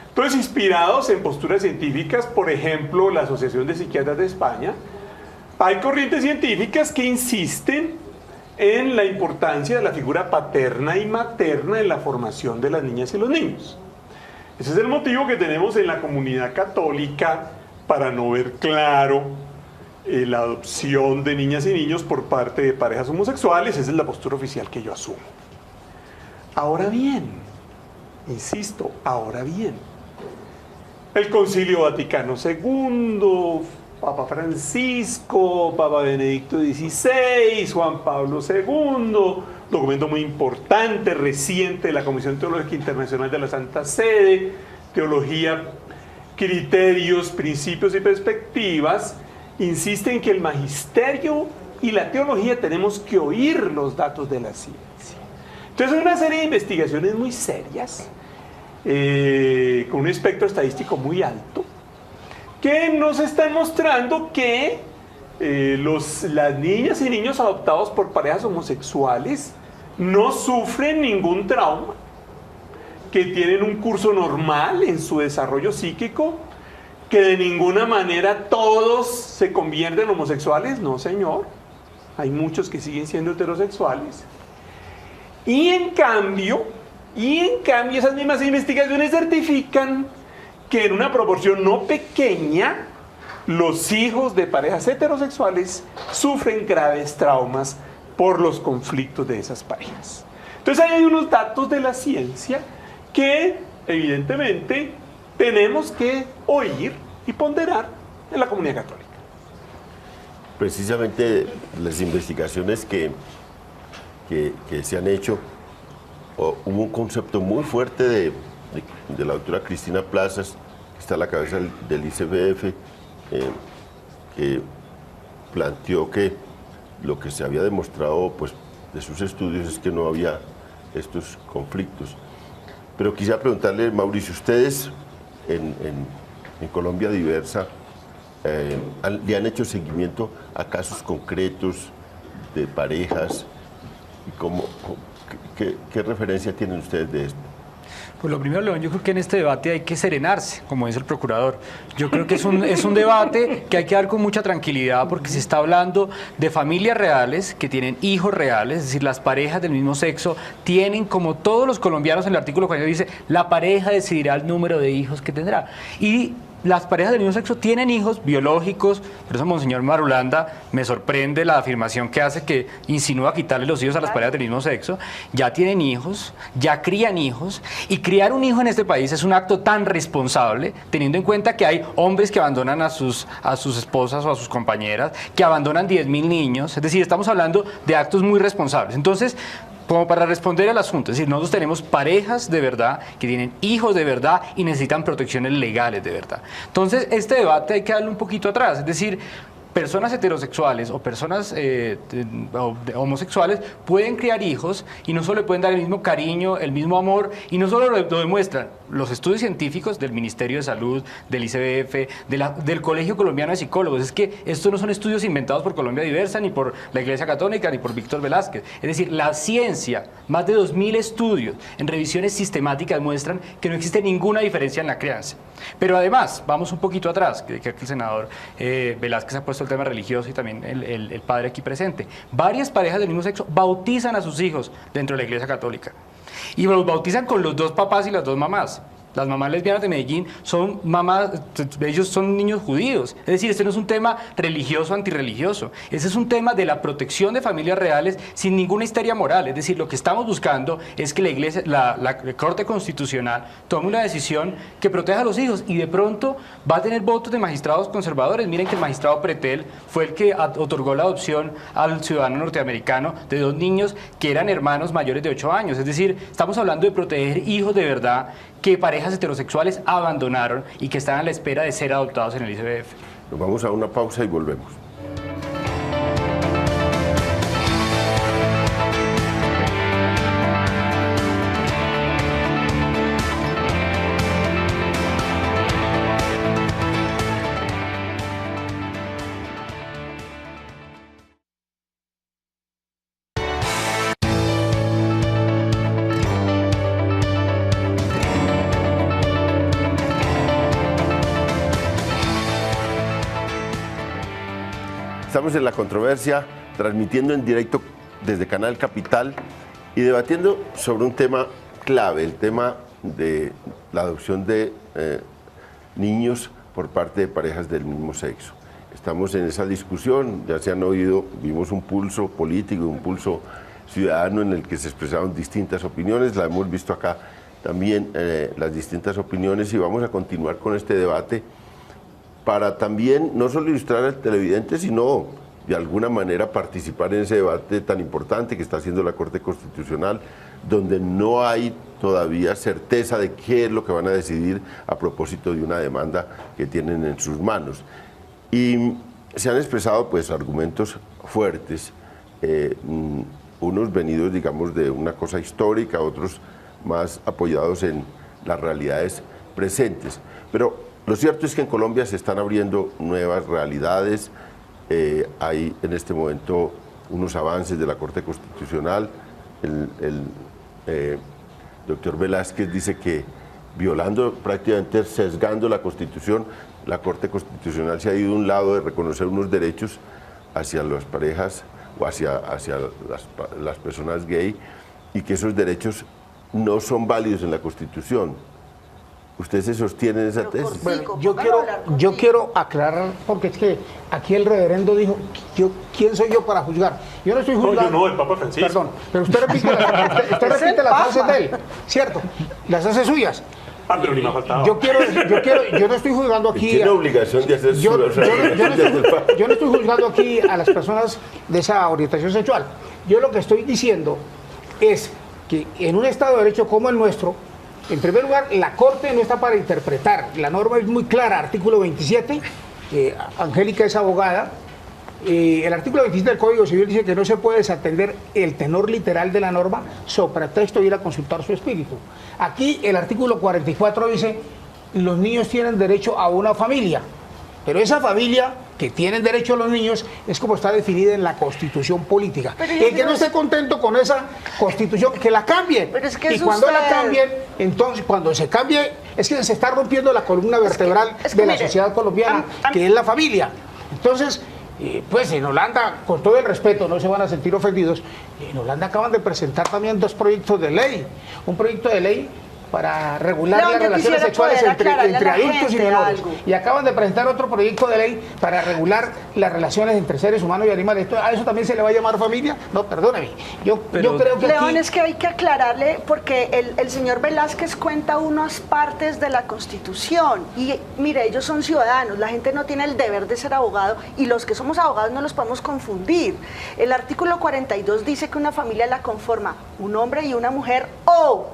Entonces, inspirados en posturas científicas, por ejemplo, la Asociación de Psiquiatras de España, hay corrientes científicas que insisten en la importancia de la figura paterna y materna en la formación de las niñas y los niños. Ese es el motivo que tenemos en la comunidad católica para no ver claro la adopción de niñas y niños por parte de parejas homosexuales. Esa es la postura oficial que yo asumo. Ahora bien, insisto, ahora bien, el Concilio Vaticano II, Papa Francisco, Papa Benedicto XVI, Juan Pablo II, documento muy importante, reciente de la Comisión Teológica Internacional de la Santa Sede, Teología, Criterios, Principios y Perspectivas, insiste en que el magisterio y la teología tenemos que oír los datos de la ciencia. Entonces hay una serie de investigaciones muy serias, con un espectro estadístico muy alto, que nos están mostrando que las niñas y niños adoptados por parejas homosexuales no sufren ningún trauma, que tienen un curso normal en su desarrollo psíquico, que de ninguna manera todos se convierten en homosexuales. No, señor, hay muchos que siguen siendo heterosexuales. Y en cambio esas mismas investigaciones certifican que en una proporción no pequeña los hijos de parejas heterosexuales sufren graves traumas por los conflictos de esas parejas. Entonces hay unos datos de la ciencia que evidentemente tenemos que oír y ponderar en la comunidad católica. Precisamente las investigaciones que se han hecho, hubo un concepto muy fuerte de la doctora Cristina Plazas, que está a la cabeza del ICBF, que planteó que lo que se había demostrado pues, de sus estudios es que no había estos conflictos. Pero quisiera preguntarle, Mauricio, ustedes en Colombia Diversa le han hecho seguimiento a casos concretos de parejas, y ¿qué referencia tienen ustedes de esto? Pues lo primero, León, yo creo que en este debate hay que serenarse, como dice el procurador. Yo creo que es un debate que hay que dar con mucha tranquilidad, porque se está hablando de familias reales que tienen hijos reales, es decir, las parejas del mismo sexo tienen, como todos los colombianos, en el artículo 40 dice, la pareja decidirá el número de hijos que tendrá. Y las parejas del mismo sexo tienen hijos biológicos. Por eso, Monseñor Marulanda, me sorprende la afirmación que hace, que insinúa quitarle los hijos a las parejas del mismo sexo. Ya tienen hijos, ya crían hijos, y criar un hijo en este país es un acto tan responsable, teniendo en cuenta que hay hombres que abandonan a sus esposas o a sus compañeras, que abandonan 10.000 niños. Es decir, estamos hablando de actos muy responsables. Entonces, como para responder al asunto, es decir, nosotros tenemos parejas de verdad que tienen hijos de verdad y necesitan protecciones legales de verdad. Entonces, este debate hay que darle un poquito atrás, es decir, personas heterosexuales o personas homosexuales pueden criar hijos y no solo le pueden dar el mismo cariño, el mismo amor, y no solo lo demuestran los estudios científicos del Ministerio de Salud, del ICBF, del Colegio Colombiano de Psicólogos. Es que estos no son estudios inventados por Colombia Diversa, ni por la Iglesia Católica, ni por Víctor Velázquez. Es decir, la ciencia, más de 2000 estudios en revisiones sistemáticas muestran que no existe ninguna diferencia en la crianza. Pero además, vamos un poquito atrás, que el senador Velázquez ha puesto el tema religioso y también el padre aquí presente. Varias parejas del mismo sexo bautizan a sus hijos dentro de la Iglesia Católica. Y los bautizan con los dos papás y las dos mamás. Las mamás lesbianas de Medellín son mamás, ellos son niños judíos. Es decir, este no es un tema religioso, antirreligioso. Ese es un tema de la protección de familias reales sin ninguna histeria moral. Es decir, lo que estamos buscando es que la Iglesia, la Corte Constitucional tome una decisión que proteja a los hijos, y de pronto va a tener votos de magistrados conservadores. Miren que el magistrado Pretel fue el que otorgó la adopción al ciudadano norteamericano de 2 niños que eran hermanos mayores de 8 años. Es decir, estamos hablando de proteger hijos de verdad que parejas heterosexuales abandonaron y que están a la espera de ser adoptados en el ICBF. Nos vamos a una pausa y volvemos. Estamos en La Controversia, transmitiendo en directo desde Canal Capital y debatiendo sobre un tema clave, el tema de la adopción de niños por parte de parejas del mismo sexo. Estamos en esa discusión, ya se han oído, vimos un pulso político, un pulso ciudadano en el que se expresaron distintas opiniones, la hemos visto acá también las distintas opiniones, y vamos a continuar con este debate para también no solo ilustrar al televidente, sino de alguna manera participar en ese debate tan importante que está haciendo la Corte Constitucional, donde no hay todavía certeza de qué es lo que van a decidir a propósito de una demanda que tienen en sus manos. Y se han expresado pues argumentos fuertes, unos venidos digamos de una cosa histórica, otros más apoyados en las realidades presentes. Pero lo cierto es que en Colombia se están abriendo nuevas realidades, hay en este momento unos avances de la Corte Constitucional. El doctor Velázquez dice que violando, prácticamente sesgando la Constitución, la Corte Constitucional se ha ido a un lado de reconocer unos derechos hacia las parejas o hacia las personas gay, y que esos derechos no son válidos en la Constitución. ¿Usted se sostiene en esa tesis? Bueno, yo quiero aclarar, porque es que aquí el reverendo dijo, ¿quién soy yo para juzgar? Yo no estoy juzgando. No, yo no, el Papa Francisco. Perdón, pero usted repite las frases de él, ¿cierto? Las hace suyas. Pero ni me ha faltado. Yo no estoy juzgando aquí. Tiene obligación de hacer yo no estoy juzgando aquí a las personas de esa orientación sexual. Yo lo que estoy diciendo es que en un Estado de Derecho como el nuestro, en primer lugar, la Corte no está para interpretar. La norma es muy clara, artículo 27, Angélica es abogada. El artículo 27 del Código Civil dice que no se puede desatender el tenor literal de la norma sobre pretexto de ir a consultar su espíritu. Aquí el artículo 44 dice, los niños tienen derecho a una familia, pero esa familia que tienen derecho a los niños es como está definida en la Constitución política. El que no esté contento con esa Constitución, que la cambie. Pero es que y cuando la cambien, entonces cuando se cambie, es que se está rompiendo la columna vertebral de la sociedad colombiana, que es la familia. Entonces, pues en Holanda, con todo el respeto, no se van a sentir ofendidos, en Holanda acaban de presentar también 2 proyectos de ley. Un proyecto de ley para regular las relaciones sexuales entre adultos y menores. Y acaban de presentar otro proyecto de ley para regular las relaciones entre seres humanos y animales. ¿A eso también se le va a llamar familia? No, perdóneme. Yo creo que León, aquí... es que hay que aclararle, porque el señor Velázquez cuenta unas partes de la Constitución. Y mire, ellos son ciudadanos, la gente no tiene el deber de ser abogado, y los que somos abogados no los podemos confundir. El artículo 42 dice que una familia la conforma un hombre y una mujer, o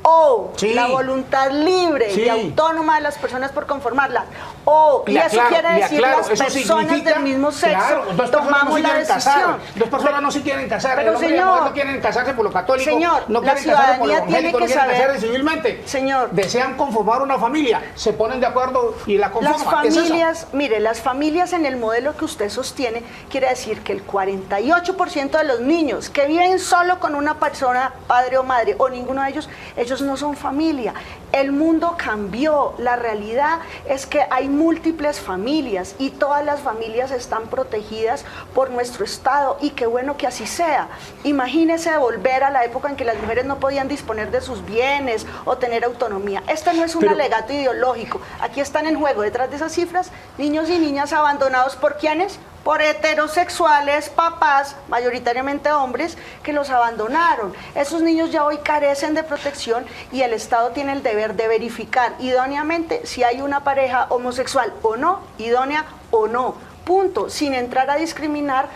o Sí. la voluntad libre Sí. y autónoma de las personas por conformarla, o, y eso quiere decir las eso personas significa, del mismo sexo claro, dos personas tomamos no se la quieren decisión. casar, dos personas no se quieren casar, Pero el hombre y la señor, mujer no quieren casarse por lo católico, señor, no la quieren casarse por lo ciudadanía tiene evangélico, no que quieren saber, casarse civilmente, señor, desean conformar una familia, se ponen de acuerdo y la conforman. las ¿Qué es eso? familias, mire, las familias en el modelo que usted sostiene quiere decir que el 48% de los niños que viven solo con una persona, padre o madre, o ninguno de ellos no son familia. El mundo cambió, la realidad es que hay múltiples familias y todas las familias están protegidas por nuestro Estado y qué bueno que así sea. Imagínese volver a la época en que las mujeres no podían disponer de sus bienes o tener autonomía. Este no es un alegato ideológico. Aquí están en juego, detrás de esas cifras, niños y niñas abandonados ¿por quiénes? Por heterosexuales, papás, mayoritariamente hombres, que los abandonaron. Esos niños ya hoy carecen de protección y el Estado tiene el deber de verificar idóneamente si hay una pareja homosexual o no, idónea o no, punto, sin entrar a discriminar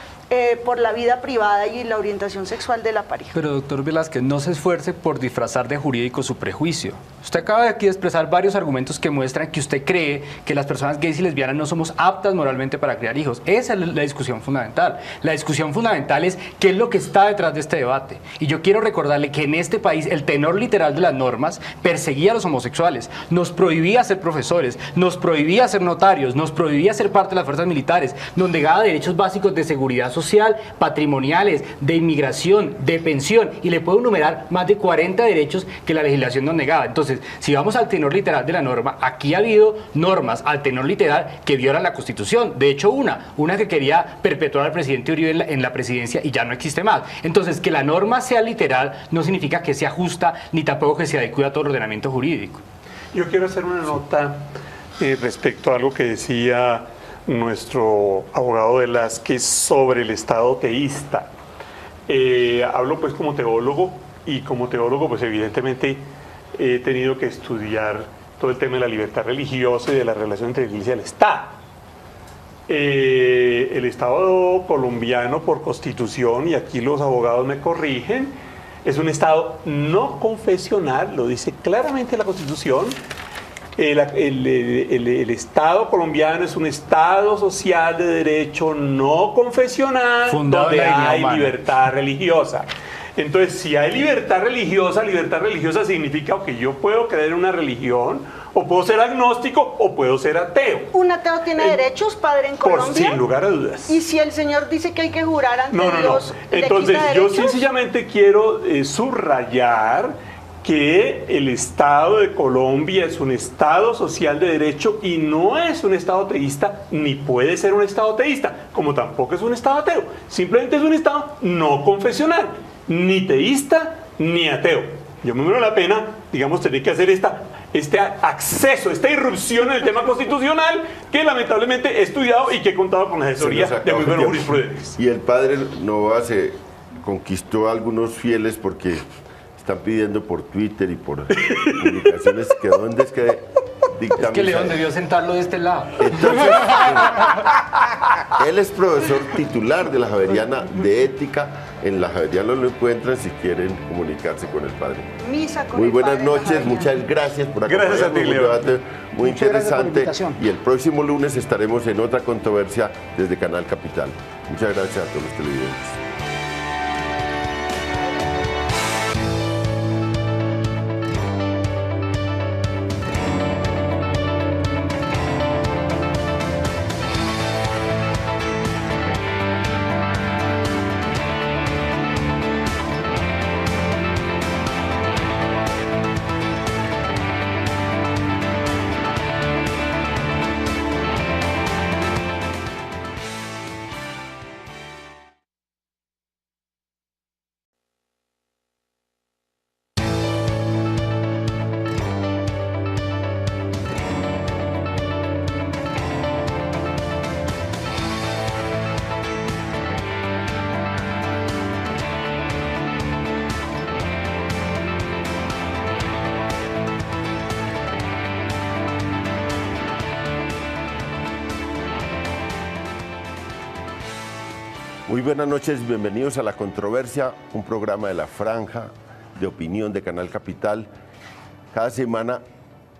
por la vida privada y la orientación sexual de la pareja. Pero doctor Velázquez, no se esfuerce por disfrazar de jurídico su prejuicio. Usted acaba de aquí de expresar varios argumentos que muestran que usted cree que las personas gays y lesbianas no somos aptas moralmente para criar hijos. Esa es la discusión fundamental. La discusión fundamental es qué es lo que está detrás de este debate. Y yo quiero recordarle que en este país el tenor literal de las normas perseguía a los homosexuales, nos prohibía ser profesores, nos prohibía ser notarios, nos prohibía ser parte de las fuerzas militares, nos negaba derechos básicos de seguridad social, patrimoniales, de inmigración, de pensión, y le puedo enumerar más de 40 derechos que la legislación nos negaba. Entonces, si vamos al tenor literal de la norma, aquí ha habido normas al tenor literal que violan la Constitución. De hecho, una que quería perpetuar al presidente Uribe en la presidencia y ya no existe más. Entonces, que la norma sea literal no significa que sea justa ni tampoco que se adecue a todo el ordenamiento jurídico. Yo quiero hacer una nota respecto a algo que decía nuestro abogado Velázquez sobre el Estado teísta. Hablo pues como teólogo, y como teólogo pues evidentemente he tenido que estudiar todo el tema de la libertad religiosa y de la relación entre la Iglesia y el Estado. El Estado colombiano por Constitución, y aquí los abogados me corrigen, es un Estado no confesional, lo dice claramente la Constitución. El Estado colombiano es un Estado social de derecho no confesional, fundado donde en la hay dignidad humana. libertad religiosa. Entonces, si hay libertad religiosa significa que yo puedo creer en una religión, o puedo ser agnóstico, o puedo ser ateo. ¿Un ateo tiene derechos, padre, en Colombia? Sin lugar a dudas. ¿Y si el señor dice que hay que jurar ante Dios, ¿le Entonces, quita yo derechos? sencillamente quiero subrayar que el Estado de Colombia es un Estado social de derecho y no es un Estado teísta, ni puede ser un Estado teísta, como tampoco es un Estado ateo. Simplemente es un Estado no confesional, ni teísta ni ateo. Yo me muero la pena, digamos, tener que hacer este acceso, esta irrupción en el tema constitucional que lamentablemente he estudiado y que he contado con la asesoría de muy buenos jurisprudentes. Y el padre Novoa se conquistó a algunos fieles porque están pidiendo por Twitter y por comunicaciones que dónde es que dictaminar. Es que León debió sentarlo de este lado. Entonces, él es profesor titular de la Javeriana de Ética. En la Javeriana lo encuentran si quieren comunicarse con el padre. Misa con Muy el buenas padre noches, Javeriana. muchas gracias por Gracias a ti, acompañarnos. Un Leo. debate muy Muchas gracias por la interesante. invitación. Y el próximo lunes estaremos en otra controversia desde Canal Capital. Muchas gracias a todos los televidentes. Muy buenas noches, bienvenidos a La Controversia, un programa de La Franja de Opinión de Canal Capital. Cada semana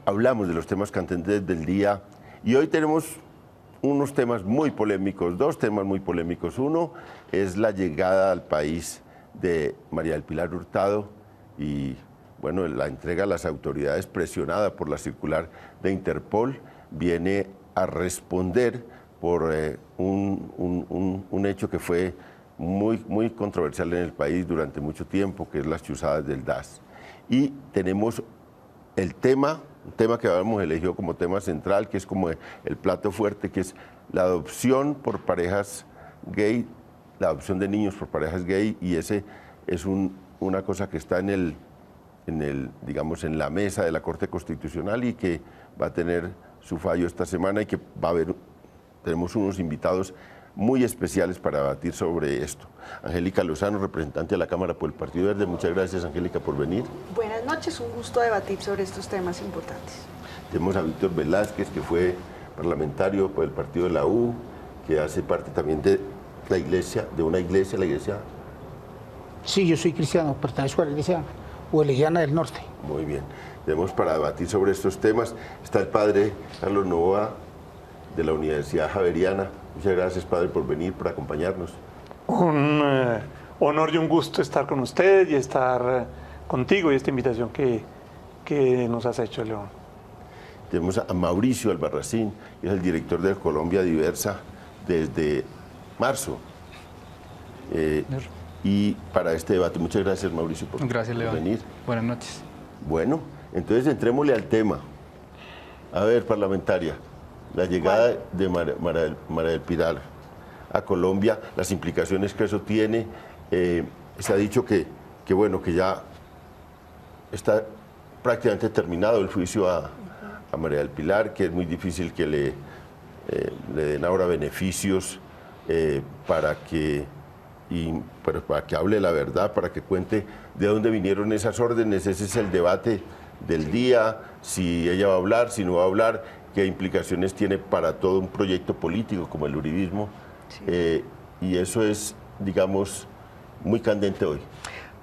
hablamos de los temas candentes del día y hoy tenemos unos temas muy polémicos, dos temas muy polémicos. Uno es la llegada al país de María del Pilar Hurtado y bueno, la entrega a las autoridades presionada por la circular de Interpol viene a responder por un hecho que fue muy controversial en el país durante mucho tiempo, que es las chuzadas del DAS. Y tenemos el tema, un tema que habíamos elegido como tema central, que es como el plato fuerte, que es la adopción por parejas gay, la adopción de niños por parejas gay, y ese es una cosa que está digamos, en la mesa de la Corte Constitucional y que va a tener su fallo esta semana y que tenemos unos invitados muy especiales para debatir sobre esto. Angélica Lozano, representante de la Cámara por el Partido Verde. Muchas gracias, Angélica, por venir. Buenas noches, un gusto debatir sobre estos temas importantes. Tenemos a Víctor Velázquez, que fue parlamentario por el partido de la U, que hace parte también de la iglesia, la iglesia. Sí, yo soy cristiano, pertenezco a la iglesia Huelellana del Norte. Muy bien. Tenemos para debatir sobre estos temas. Está el padre Carlos Novoa, de la Universidad Javeriana. Muchas gracias, padre, por venir, por acompañarnos. Un honor y un gusto estar con usted y estar contigo y esta invitación que nos has hecho, León. Tenemos a Mauricio Albarracín, que es el director de Colombia Diversa desde marzo. Y para este debate, muchas gracias, Mauricio, por venir. Buenas noches. Bueno, entonces entrémosle al tema. A ver, parlamentaria, la llegada de María del Pilar a Colombia, las implicaciones que eso tiene. Se ha dicho que ya está prácticamente terminado el juicio a María del Pilar, que es muy difícil que le den ahora beneficios para que hable la verdad, para que cuente de dónde vinieron esas órdenes. Ese es el debate del día, si ella va a hablar, si no va a hablar, qué implicaciones tiene para todo un proyecto político como el uribismo. Sí. Y eso es, digamos, muy candente hoy.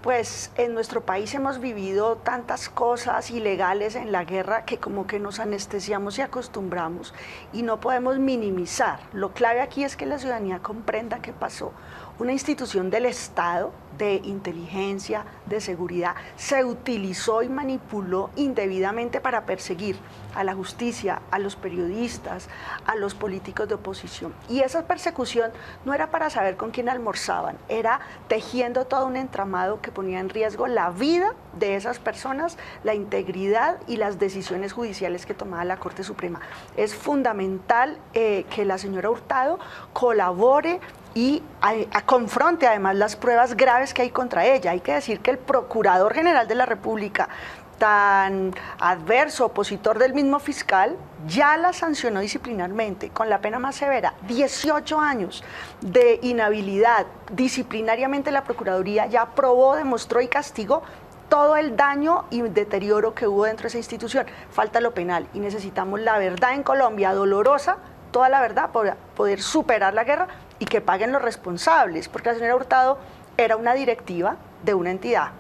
Pues en nuestro país hemos vivido tantas cosas ilegales en la guerra que como que nos anestesiamos y acostumbramos y no podemos minimizar. Lo clave aquí es que la ciudadanía comprenda qué pasó. Una institución del Estado, de inteligencia, de seguridad, se utilizó y manipuló indebidamente para perseguir a la justicia, a los periodistas, a los políticos de oposición. Y esa persecución no era para saber con quién almorzaban, era tejiendo todo un entramado que ponía en riesgo la vida de esas personas, la integridad y las decisiones judiciales que tomaba la Corte Suprema. Es fundamental que la señora Hurtado colabore y confronte además las pruebas graves que hay contra ella. Hay que decir que el Procurador General de la República, tan adverso, opositor del mismo fiscal, ya la sancionó disciplinarmente con la pena más severa, 18 años de inhabilidad. Disciplinariamente la Procuraduría ya probó, demostró y castigó todo el daño y deterioro que hubo dentro de esa institución. Falta lo penal y necesitamos la verdad en Colombia, dolorosa, toda la verdad para poder superar la guerra y que paguen los responsables, porque la señora Hurtado era una directiva de una entidad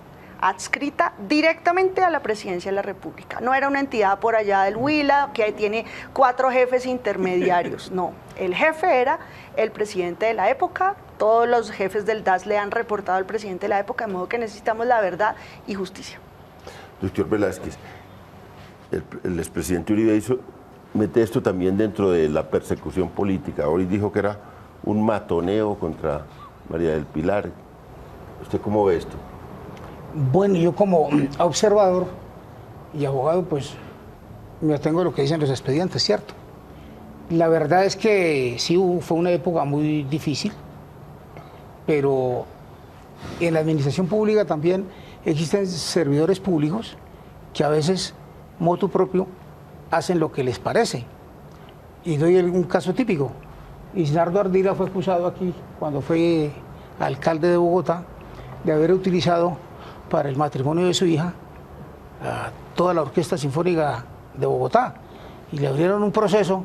adscrita directamente a la Presidencia de la República. No era una entidad por allá del Huila que tiene 4 jefes intermediarios, no. El jefe era el presidente de la época, todos los jefes del DAS le han reportado al presidente de la época, de modo que necesitamos la verdad y justicia. Doctor Velázquez, el expresidente Uribe mete esto también dentro de la persecución política. Hoy dijo que era un matoneo contra María del Pilar. ¿Usted cómo ve esto? Bueno, yo como observador y abogado, pues me atengo a lo que dicen los expedientes, ¿cierto? La verdad es que sí fue una época muy difícil, pero en la administración pública también existen servidores públicos que a veces, motu propio, hacen lo que les parece. Y doy un caso típico. Isnardo Ardila fue acusado aquí, cuando fue alcalde de Bogotá, de haber utilizado para el matrimonio de su hija a toda la Orquesta Sinfónica de Bogotá. Y le abrieron un proceso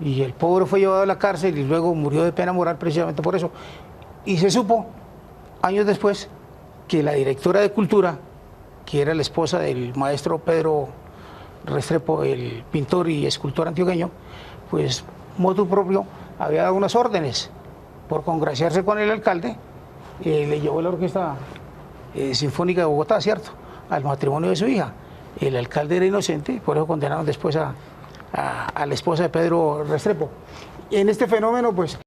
y el pobre fue llevado a la cárcel y luego murió de pena moral precisamente por eso. Y se supo, años después, que la directora de Cultura que era la esposa del maestro Pedro Restrepo, el pintor y escultor antioqueño, pues motu propio había dado unas órdenes por congraciarse con el alcalde, le llevó la Orquesta Sinfónica de Bogotá, ¿cierto?, al matrimonio de su hija. El alcalde era inocente, por eso condenaron después a la esposa de Pedro Restrepo. En este fenómeno, pues